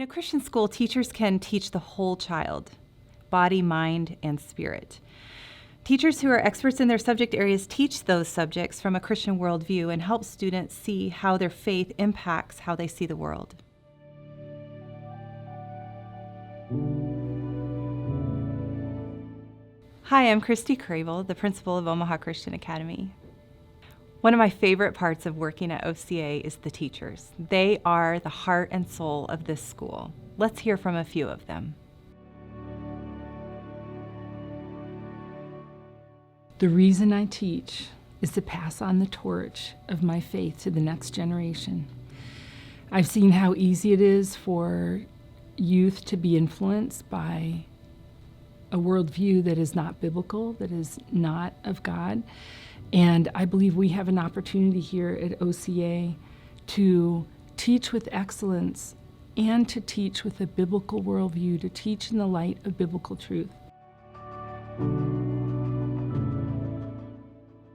In a Christian school, teachers can teach the whole child, body, mind, and spirit. Teachers who are experts in their subject areas teach those subjects from a Christian worldview and help students see how their faith impacts how they see the world. Hi, I'm Christy Cravel, the principal of Omaha Christian Academy. One of my favorite parts of working at OCA is the teachers. They are the heart and soul of this school. Let's hear from a few of them. The reason I teach is to pass on the torch of my faith to the next generation. I've seen how easy it is for youth to be influenced by a worldview that is not biblical, that is not of God. And I believe we have an opportunity here at OCA to teach with excellence and to teach with a biblical worldview, to teach in the light of biblical truth.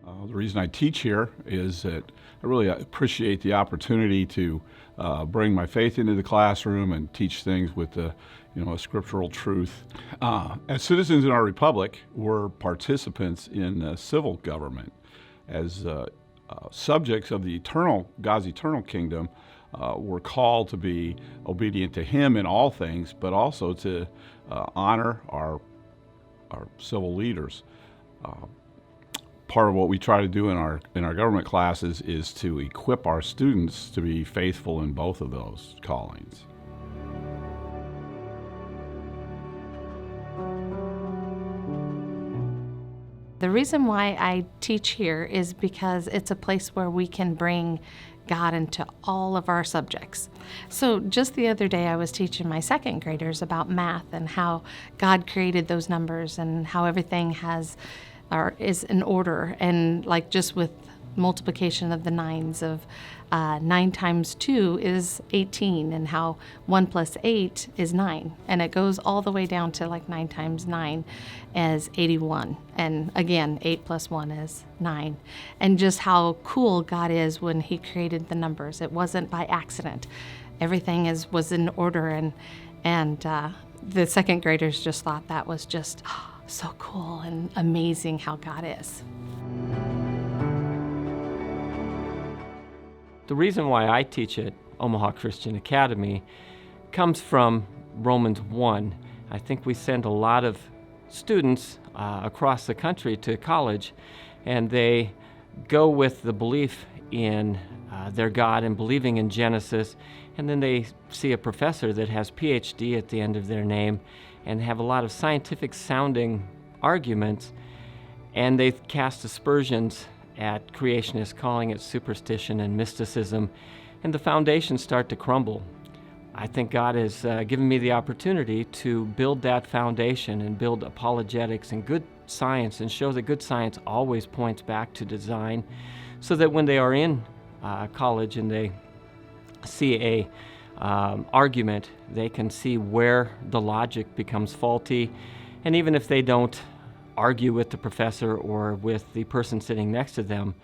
The reason I teach here is that I really appreciate the opportunity to bring my faith into the classroom and teach things with a scriptural truth. As citizens in our republic, we're participants in civil government. As subjects of the God's eternal kingdom, we're called to be obedient to Him in all things, but also to honor our civil leaders. Part of what we try to do in our government classes is to equip our students to be faithful in both of those callings. The reason why I teach here is because it's a place where we can bring God into all of our subjects. So just the other day I was teaching my second graders about math and how God created those numbers and how everything is in order, and like just with multiplication of the nines of 9 times 2 is 18, and how 1 plus 8 is 9, and it goes all the way down to like 9 times 9 is 81, and again 8 plus 1 is 9, and just how cool God is when He created the numbers. It wasn't by accident. Everything was in order, and the second graders just thought that was just so cool and amazing how God is. The reason why I teach at Omaha Christian Academy comes from Romans 1. I think we send a lot of students across the country to college, and they go with the belief in their God and believing in Genesis, and then they see a professor that has PhD at the end of their name and have a lot of scientific sounding arguments, and they cast aspersions at creationists, calling it superstition and mysticism, and the foundations start to crumble. I think God has given me the opportunity to build that foundation and build apologetics and good science, and show that good science always points back to design, so that when they are in college and they see a argument, they can see where the logic becomes faulty, and even if they don't argue with the professor or with the person sitting next to them,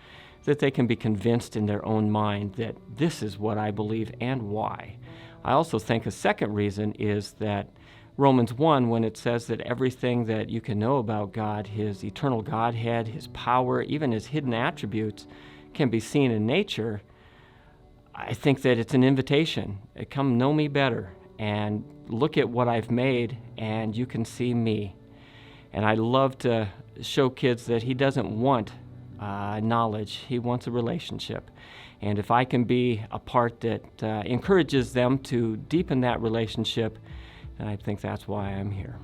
that they can be convinced in their own mind that this is what I believe and why. I also think a second reason is that Romans 1, when it says that everything that you can know about God, His eternal Godhead, His power, even His hidden attributes, can be seen in nature, I think that it's an invitation. Come know me better and look at what I've made, and you can see me. And I love to show kids that He doesn't want knowledge, He wants a relationship. And if I can be a part that encourages them to deepen that relationship, then I think that's why I'm here.